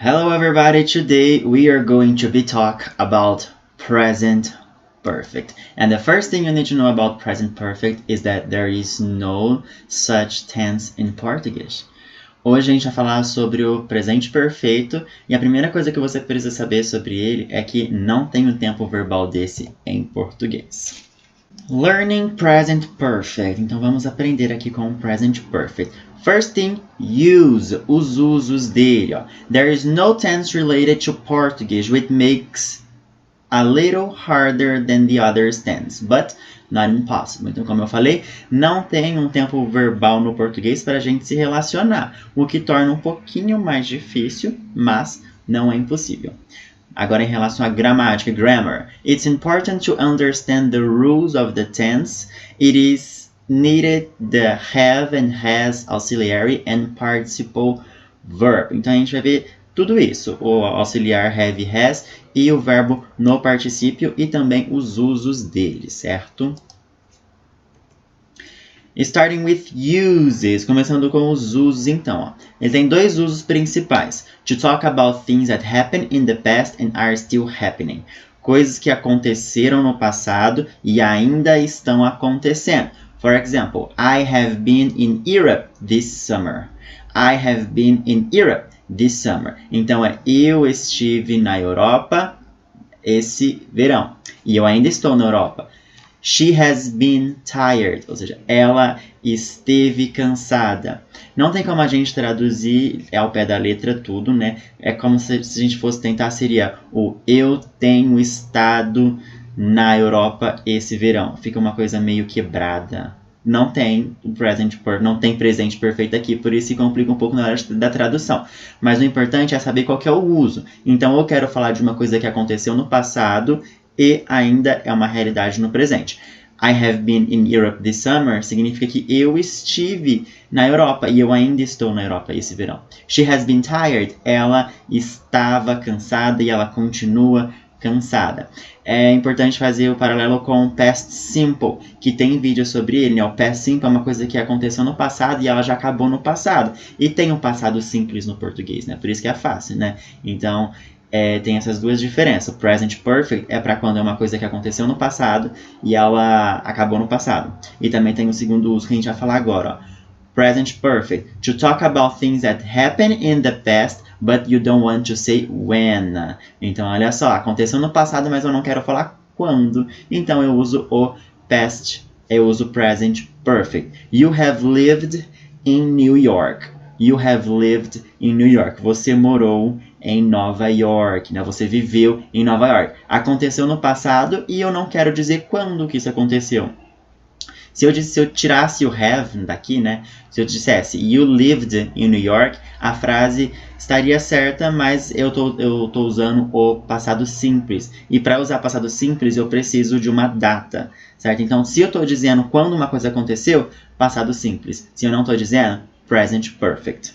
Hello everybody, today we are going to be talk about present perfect. And the first thing you need to know about present perfect is that there is no such tense in Portuguese. Hoje a gente vai falar sobre o presente perfeito e a primeira coisa que você precisa saber sobre ele é que não tem um tempo verbal desse em português. Learning present perfect. Então vamos aprender aqui com o present perfect. First thing, use, os usos dele. Ó. There is no tense related to Portuguese, which makes a little harder than the other tense, but not impossible. Então, como eu falei, não tem um tempo verbal no português para a gente se relacionar, o que torna um pouquinho mais difícil, mas não é impossível. Agora, em relação à gramática, grammar. It's important to understand the rules of the tense. It is needed the have and has auxiliary and participle verb. Então, a gente vai ver tudo isso. O auxiliar have e has e o verbo no particípio e também os usos dele, certo? Starting with uses, começando com os usos então. Ó. Ele tem dois usos principais. To talk about things that happened in the past and are still happening. Coisas que aconteceram no passado e ainda estão acontecendo. For example, I have been in Europe this summer. I have been in Europe this summer. Então, eu estive na Europa esse verão. E eu ainda estou na Europa. She has been tired, ou seja, ela esteve cansada. Não tem como a gente traduzir ao pé da letra tudo, né? É como se a gente fosse tentar, seria o eu tenho estado na Europa esse verão. Fica uma coisa meio quebrada. Não tem presente perfeito aqui, por isso se complica um pouco na hora da tradução. Mas o importante é saber qual que é o uso. Então, eu quero falar de uma coisa que aconteceu no passado e ainda é uma realidade no presente. I have been in Europe this summer significa que eu estive na Europa e eu ainda estou na Europa esse verão. She has been tired. Ela estava cansada e ela continua cansada. É importante fazer o paralelo com o past simple, que tem vídeo sobre ele. Né? O past simple é uma coisa que aconteceu no passado e ela já acabou no passado. E tem um passado simples no português, né? Por isso que é fácil, né? Então, tem essas duas diferenças. O present perfect é para quando é uma coisa que aconteceu no passado e ela acabou no passado. E também tem o segundo uso que a gente vai falar agora. Ó. Present perfect. To talk about things that happened in the past, but you don't want to say when. Então, olha só. Aconteceu no passado, mas eu não quero falar quando. Então, eu uso o past. Eu uso present perfect. You have lived in New York. You have lived in New York. Você morou em Nova York, né? Você viveu em Nova York. Aconteceu no passado e eu não quero dizer quando que isso aconteceu. Se eu tirasse o have daqui, né? Se eu dissesse you lived in New York, a frase estaria certa, mas eu tô usando o passado simples. E para usar passado simples, eu preciso de uma data, certo? Então, se eu estou dizendo quando uma coisa aconteceu, passado simples. Se eu não estou dizendo, present perfect.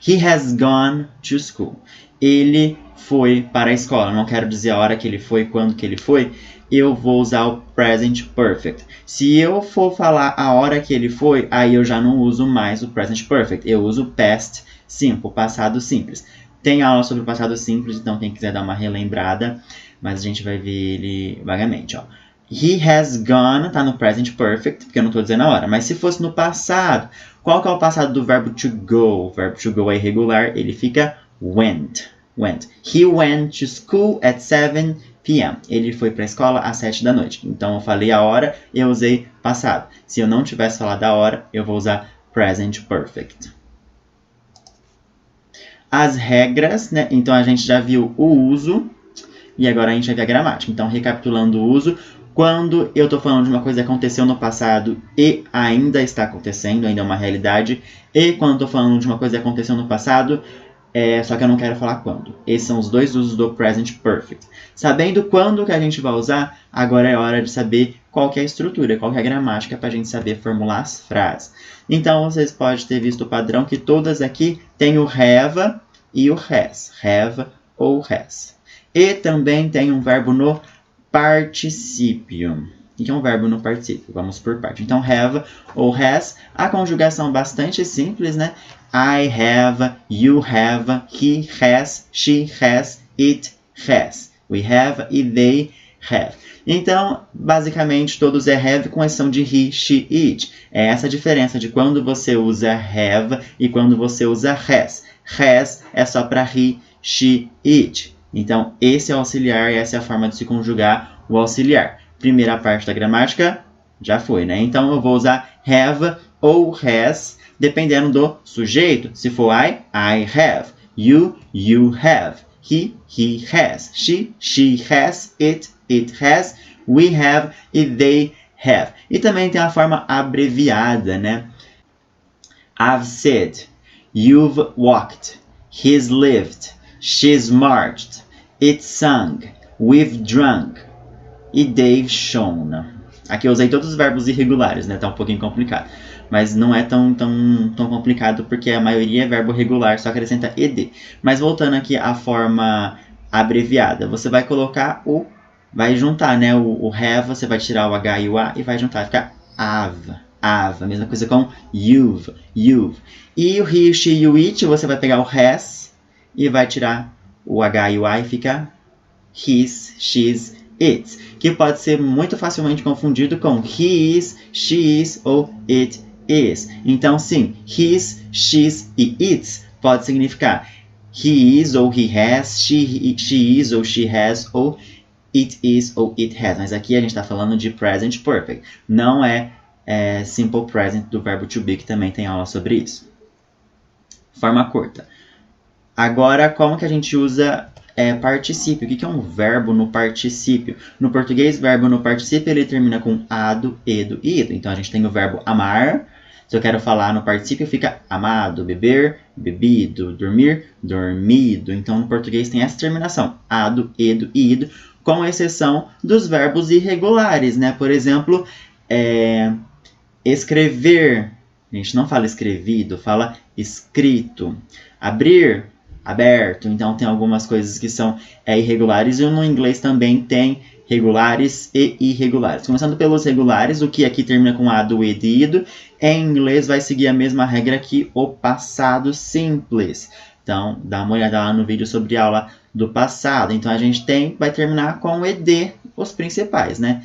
He has gone to school. Ele foi para a escola. Eu não quero dizer a hora que ele foi, quando que ele foi. Eu vou usar o present perfect. Se eu for falar a hora que ele foi, aí eu já não uso mais o present perfect. Eu uso o past simple, passado simples. Tem aula sobre o passado simples, então quem quiser dar uma relembrada, mas a gente vai ver ele vagamente. Ó. He has gone, tá no present perfect, porque eu não estou dizendo a hora. Mas se fosse no passado, qual que é o passado do verbo to go? O verbo to go é irregular, ele fica went. He went to school at 7 p.m. Ele foi para a escola às 7 da noite. Então, eu falei a hora, eu usei passado. Se eu não tivesse falado a hora, eu vou usar present perfect. As regras, né? Então, a gente já viu o uso e agora a gente vai ver a gramática. Então, recapitulando o uso, quando eu estou falando de uma coisa que aconteceu no passado e ainda está acontecendo, ainda é uma realidade, e quando estou falando de uma coisa que aconteceu no passado, só que eu não quero falar quando. Esses são os dois usos do present perfect. Sabendo quando que a gente vai usar, agora é hora de saber qual que é a estrutura, qual que é a gramática para a gente saber formular as frases. Então, vocês podem ter visto o padrão que todas aqui têm o have e o has. Have ou has. E também tem um verbo no particípio. O que é um verbo no particípio? Vamos por parte. Então, have ou has, a conjugação bastante simples, né? I have, you have, he has, she has, it has. We have e they have. Então, basicamente, todos é have com exceção de he, she, it. É essa a diferença de quando você usa have e quando você usa has. Has é só para he, she, it. Então, esse é o auxiliar e essa é a forma de se conjugar o auxiliar. Primeira parte da gramática, já foi, né? Então, eu vou usar have ou has, dependendo do sujeito. Se for I have. You have. He has. She has. It has. We have e they have. E também tem a forma abreviada, né? I've said. You've walked. He's lived. She's marched. It's sung. We've drunk. E they've shown. Aqui eu usei todos os verbos irregulares, né? Tá um pouquinho complicado. Mas não é tão complicado porque a maioria é verbo regular, só acrescenta ed. Mas voltando aqui à forma abreviada, você vai colocar o... Vai juntar, né? O have, você vai tirar o H e o A e vai juntar. Vai ficar have. A mesma coisa com you've. E o he, she e o it, você vai pegar o has e vai tirar o H e o A e fica his, she's, its. Que pode ser muito facilmente confundido com he is, she is ou it is. Então, sim, his, she's e its pode significar he is ou he has, she is ou she has, ou it is ou it has. Mas aqui a gente está falando de present perfect. Não é simple present do verbo to be, que também tem aula sobre isso. Forma curta. Agora, como que a gente usa particípio? O que é um verbo no particípio? No português, verbo no particípio, ele termina com ado, edo e ido. Então, a gente tem o verbo amar. Se eu quero falar no particípio, fica amado, beber, bebido, dormir, dormido. Então, no português tem essa terminação, ado, edo e ido, com exceção dos verbos irregulares, né? Por exemplo, escrever. A gente não fala escrevido, fala escrito. Abrir, aberto. Então, tem algumas coisas que são irregulares. E no inglês também tem regulares e irregulares. Começando pelos regulares, o que aqui termina com ado, ed e ido, em inglês vai seguir a mesma regra que o passado simples. Então, dá uma olhada lá no vídeo sobre a aula do passado. Então, a gente vai terminar com ed, os principais, né?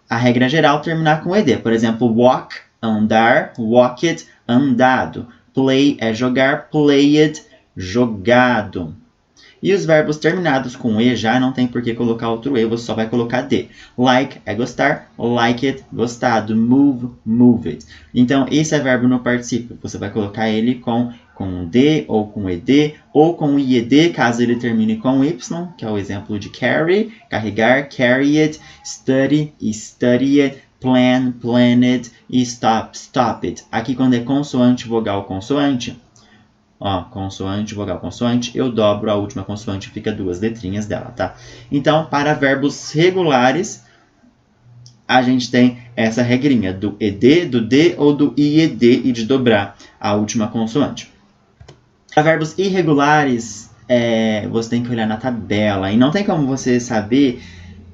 A regra geral terminar com ed. Por exemplo, walk, andar, walked, andado. Play é jogar, played, jogado. E os verbos terminados com e já não tem por que colocar outro e, você só vai colocar de. Like é gostar, liked, gostado. Move, moved. Então, esse é verbo no particípio. Você vai colocar ele com de ou com ed, ou com ied, caso ele termine com y, que é o exemplo de carry, carregar, carried, study, studied, plan, planned e stop, stopped. Aqui quando é consoante, vogal, consoante, consoante, vogal, consoante, eu dobro a última consoante, fica duas letrinhas dela, tá? Então, para verbos regulares, a gente tem essa regrinha do ed, do de ou do ied e de dobrar a última consoante. Para verbos irregulares, você tem que olhar na tabela e não tem como você saber.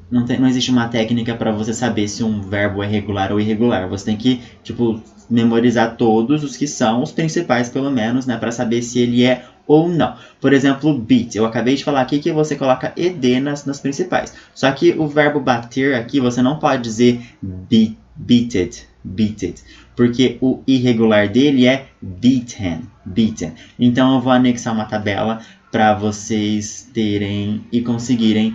Não existe uma técnica para você saber se um verbo é regular ou irregular. Você tem que, memorizar todos os que são os principais, pelo menos, né? Para saber se ele é ou não. Por exemplo, beat. Eu acabei de falar aqui que você coloca ed nas principais. Só que o verbo bater aqui, você não pode dizer beated. Porque o irregular dele é beaten. Então, eu vou anexar uma tabela para vocês terem e conseguirem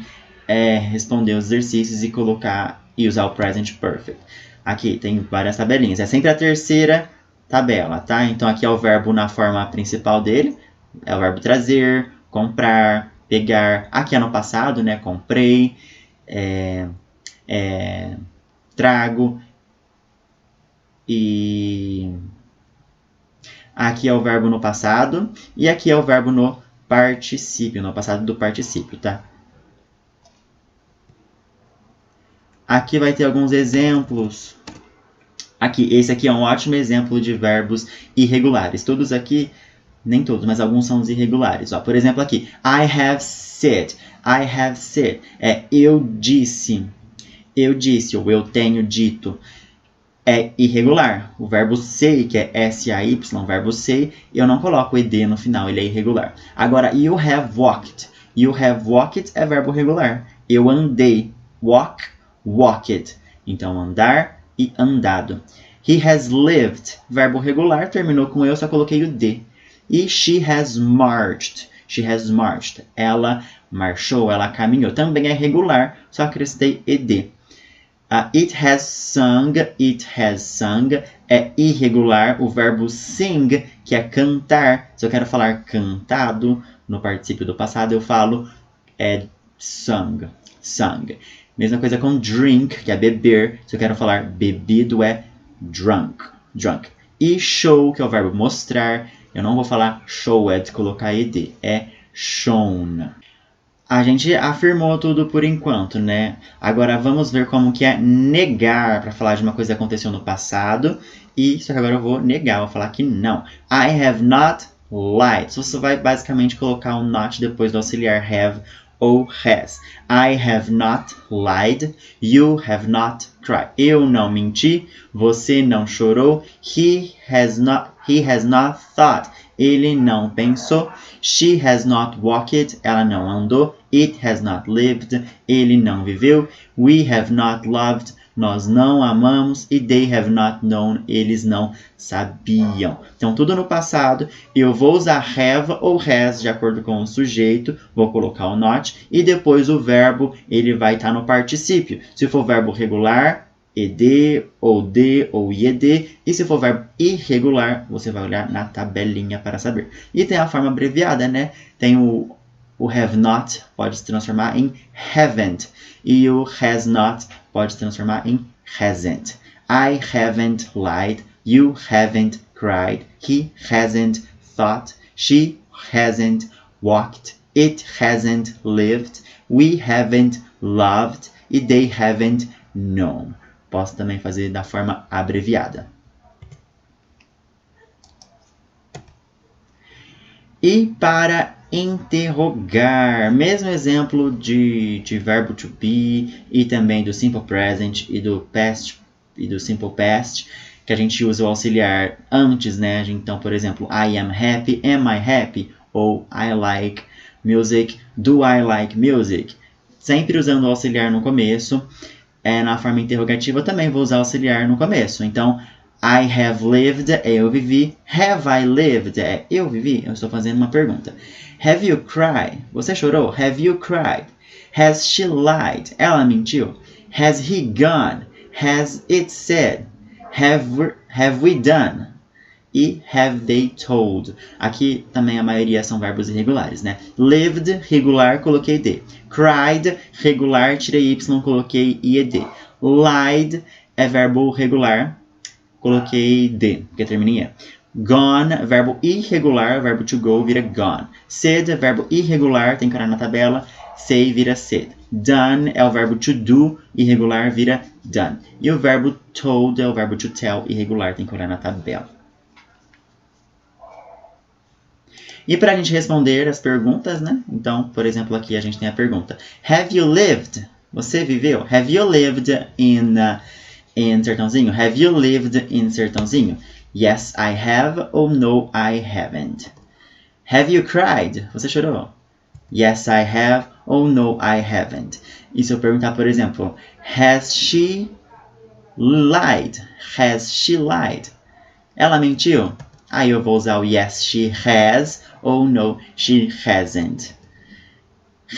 responder os exercícios e colocar e usar o present perfect. Aqui tem várias tabelinhas. É sempre a terceira tabela, tá? Então aqui é o verbo na forma principal dele. É o verbo trazer, comprar, pegar. Aqui é no passado, né? Comprei, trago. E aqui é o verbo no passado. E aqui é o verbo no particípio, no passado do particípio, tá? Aqui vai ter alguns exemplos. Esse aqui é um ótimo exemplo de verbos irregulares. Todos aqui, nem todos, mas alguns são os irregulares. Por exemplo, aqui, I have said. Eu disse, ou eu tenho dito. é irregular. O verbo say, que é S-A-Y, verbo say, eu não coloco ed no final, ele é irregular. Agora, you have walked. You have walked é verbo regular. Eu andei. Walk, walked. Então, andar e andado. He has lived, verbo regular, terminou com eu, só coloquei o D. E she has marched. She has marched. Ela marchou, ela caminhou. Também é regular, só acrescentei ed. It has sung é irregular. O verbo sing, que é cantar. Se eu quero falar cantado no particípio do passado, eu falo sung. Mesma coisa com drink, que é beber. Se eu quero falar bebido, é drunk. E show, que é o verbo mostrar. Eu não vou falar showed, colocar ed. É shown. A gente afirmou tudo por enquanto, né? Agora vamos ver como que é negar para falar de uma coisa que aconteceu no passado. E só que agora eu vou negar, vou falar que não. I have not lied. Você vai basicamente colocar um not depois do auxiliar have ou has. I have not lied. You have not cried. Eu não menti. Você não chorou. He has not thought. Ele não pensou. She has not walked. Ela não andou. It has not lived. Ele não viveu. We have not loved. Nós não amamos. E they have not known. Eles não sabiam. Então, tudo no passado. Eu vou usar have ou has de acordo com o sujeito. Vou colocar o not. E depois o verbo, ele vai estar no particípio. Se for verbo regular, ed, ou d, ou ied. E se for verbo irregular, você vai olhar na tabelinha para saber. E tem a forma abreviada, né? Tem o have not, pode se transformar em haven't. E o has not pode se transformar em hasn't. I haven't lied. You haven't cried. He hasn't thought. She hasn't walked. It hasn't lived. We haven't loved. E they haven't known. Posso também fazer da forma abreviada. E para interrogar, mesmo exemplo de verbo to be e também do simple present e do past e do simple past, que a gente usa o auxiliar antes, né? Então, por exemplo, I am happy, am I happy? Ou I like music, do I like music? Sempre usando o auxiliar no começo. Na forma interrogativa eu também vou usar o auxiliar no começo. Então, I have lived é eu vivi. Have I lived é eu vivi. Eu estou fazendo uma pergunta. Have you cried? Você chorou? Have you cried? Has she lied? Ela mentiu. Has he gone? Has it said? Have we done? E have they told? Aqui também a maioria são verbos irregulares, né? Lived, regular, coloquei D. Cried, regular, tirei Y, coloquei IED. Lied é verbo regular, coloquei D, porque termina em E. Gone, verbo irregular, verbo to go vira gone. Said, verbo irregular, tem que olhar na tabela, say vira said. Done é o verbo to do, irregular vira done. E o verbo told é o verbo to tell, irregular, tem que olhar na tabela. E para a gente responder as perguntas, né? Então, por exemplo, aqui a gente tem a pergunta. Have you lived? Você viveu? Have you lived in Sertãozinho? Have you lived in Sertãozinho? Yes, I have. Ou no, I haven't. Have you cried? Você chorou? Yes, I have. Ou no, I haven't. E se eu perguntar, por exemplo, has she lied? Has she lied? Ela mentiu? Aí eu vou usar o yes, she has, ou no, she hasn't.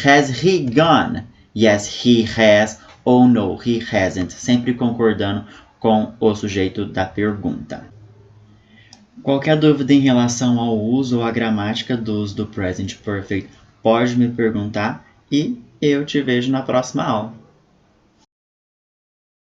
Has he gone? Yes, he has, ou no, he hasn't. Sempre concordando com o sujeito da pergunta. Qualquer dúvida em relação ao uso ou à gramática do present perfect, pode me perguntar e eu te vejo na próxima aula.